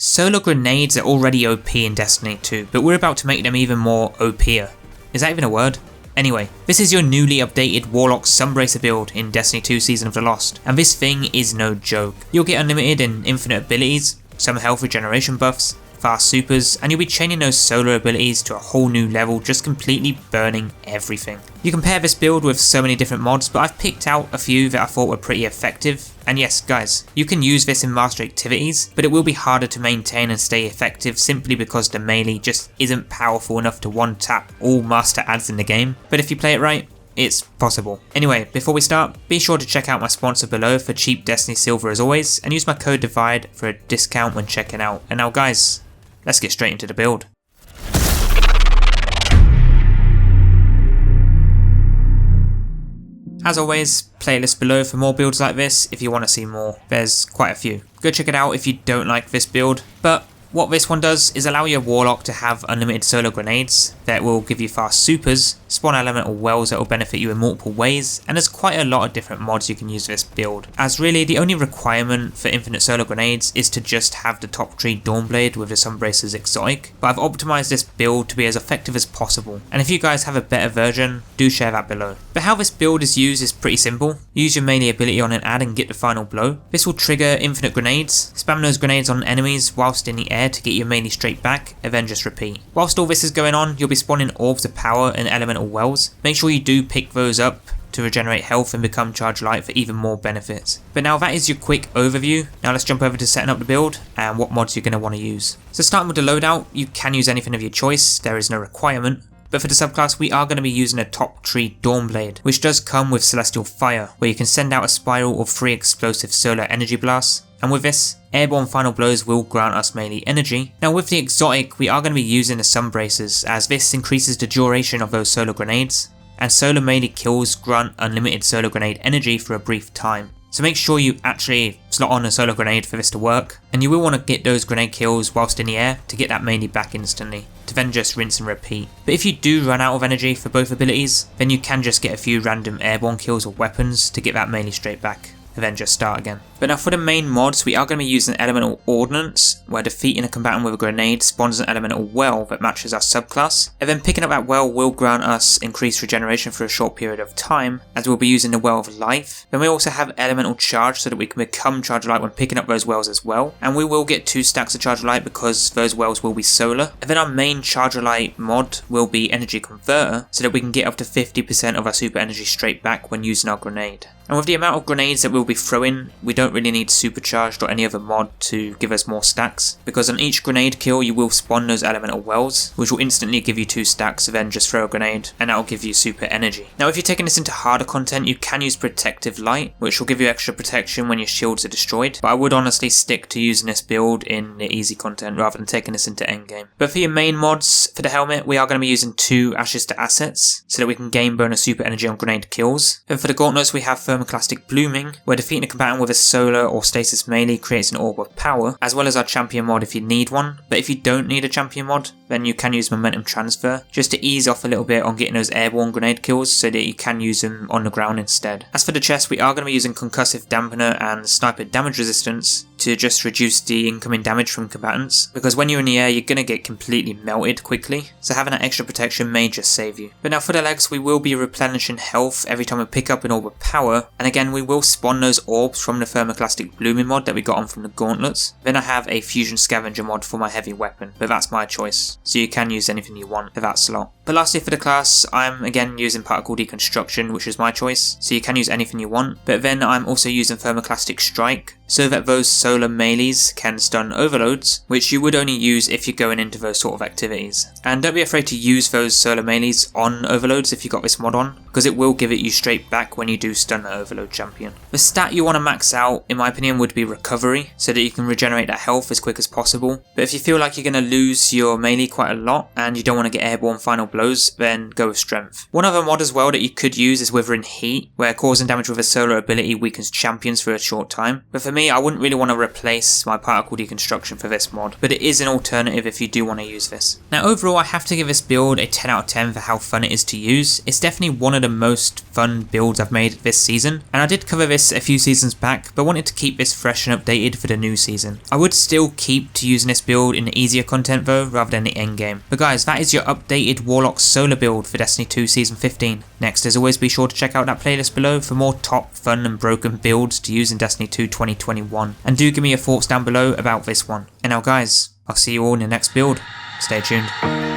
Solar grenades are already OP in Destiny 2, but we're about to make them even more OP'er. Is that even a word? Anyway, this is your newly updated Warlock Sunbracer build in Destiny 2 Season of the Lost, and this thing is no joke. You'll get unlimited and infinite abilities, some health regeneration buffs, fast supers, and you'll be chaining those solar abilities to a whole new level, just completely burning everything. You can pair this build with so many different mods, but I've picked out a few that I thought were pretty effective. And yes guys, you can use this in master activities, but it will be harder to maintain and stay effective simply because the melee just isn't powerful enough to one-tap all master adds in the game. But if you play it right, it's possible. Anyway, before we start, be sure to check out my sponsor below for cheap Destiny Silver as always, and use my code DIVIDE for a discount when checking out. And now guys, let's get straight into the build. As always, playlist below for more builds like this if you want to see more. There's quite a few. Go check it out if you don't like this build. But what this one does is allow your Warlock to have unlimited solar grenades that will give you fast supers, spawn elemental wells that will benefit you in multiple ways, and there's quite a lot of different mods you can use this build. As really the only requirement for infinite solar grenades is to just have the top tree Dawnblade with the Sunbracers Exotic, but I've optimized this build to be as effective as possible, and if you guys have a better version, do share that below. But how this build is used is pretty simple. Use your melee ability on an ad and get the final blow. This will trigger infinite grenades, spam those grenades on enemies whilst in the air to get your melee straight back, and then just repeat. Whilst all this is going on, you'll be spawning orbs of power and elemental wells. Make sure you do pick those up to regenerate health and become charge light for even more benefits. But now that is your quick overview. Now let's jump over to setting up the build and what mods you're going to want to use. So starting with the loadout, you can use anything of your choice, there is no requirement. But for the subclass, we are going to be using a top tree Dawnblade, which does come with Celestial Fire, where you can send out a spiral of 3 explosive solar energy blasts. And with this, airborne final blows will grant us melee energy. Now with the exotic, we are going to be using the Sunbracers, as this increases the duration of those solar grenades, and solar melee kills grant unlimited solar grenade energy for a brief time. So make sure you actually slot on a solar grenade for this to work, and you will want to get those grenade kills whilst in the air to get that melee back instantly, to then just rinse and repeat. But if you do run out of energy for both abilities, then you can just get a few random airborne kills or weapons to get that melee straight back, and then just start again. But now for the main mods, we are going to be using Elemental Ordnance, where defeating a combatant with a grenade spawns an elemental well that matches our subclass, and then picking up that well will grant us increased regeneration for a short period of time, as we'll be using the Well of Life. Then we also have Elemental Charge so that we can become Charge Light when picking up those wells as well, and we will get 2 stacks of Charge Light because those wells will be solar. And then our main Charge Light mod will be Energy Converter, so that we can get up to 50% of our super energy straight back when using our grenade. And with the amount of grenades that we'll be throwing, we don't really need Supercharged or any other mod to give us more stacks, because on each grenade kill you will spawn those elemental wells, which will instantly give you 2 stacks, then just throw a grenade and that will give you super energy. Now if you're taking this into harder content, you can use Protective Light, which will give you extra protection when your shields are destroyed, but I would honestly stick to using this build in the easy content rather than taking this into endgame. But for your main mods, for the helmet, we are going to be using 2 Ashes to Assets, so that we can gain bonus super energy on grenade kills. Then for the gauntlets, we have Thermoclastic Blooming, where defeating a combatant with a solar or stasis melee creates an orb of power, as well as our champion mod if you need one. But if you don't need a champion mod, then you can use Momentum Transfer, just to ease off a little bit on getting those airborne grenade kills so that you can use them on the ground instead. As for the chest, we are going to be using Concussive Dampener and Sniper Damage Resistance to just reduce the incoming damage from combatants, because when you're in the air you're going to get completely melted quickly, so having that extra protection may just save you. But now for the legs, we will be replenishing health every time we pick up an orb of power, and again we will spawn those orbs from the Thermoclastic Blooming mod that we got on from the gauntlets. Then I have a Fusion Scavenger mod for my heavy weapon, but that's my choice, so you can use anything you want for that slot. But lastly for the class, I'm again using Particle Deconstruction, which is my choice, so you can use anything you want, but then I'm also using Thermoclastic Strike, so that those solar melees can stun overloads, which you would only use if you're going into those sort of activities. And don't be afraid to use those solar melees on overloads if you got this mod on, because it will give it you straight back when you do stun the overload champion. The stat you want to max out, in my opinion, would be Recovery, so that you can regenerate that health as quick as possible. But if you feel like you're going to lose your melee quite a lot, and you don't want to get airborne final blows, then go with Strength. One other mod as well that you could use is Withering Heat, where causing damage with a solar ability weakens champions for a short time. But for me, I wouldn't really want to replace my Particle Deconstruction for this mod, but it is an alternative if you do want to use this. Now overall, I have to give this build a 10 out of 10 for how fun it is to use. It's definitely one of of the most fun builds I've made this season, and I did cover this a few seasons back, but wanted to keep this fresh and updated for the new season. I would still keep to using this build in the easier content though, rather than the endgame. But guys, that is your updated Warlock solo build for Destiny 2 Season 15. Next, as always, be sure to check out that playlist below for more top, fun and broken builds to use in Destiny 2 2021. And do give me your thoughts down below about this one. And now guys, I'll see you all in the next build. Stay tuned.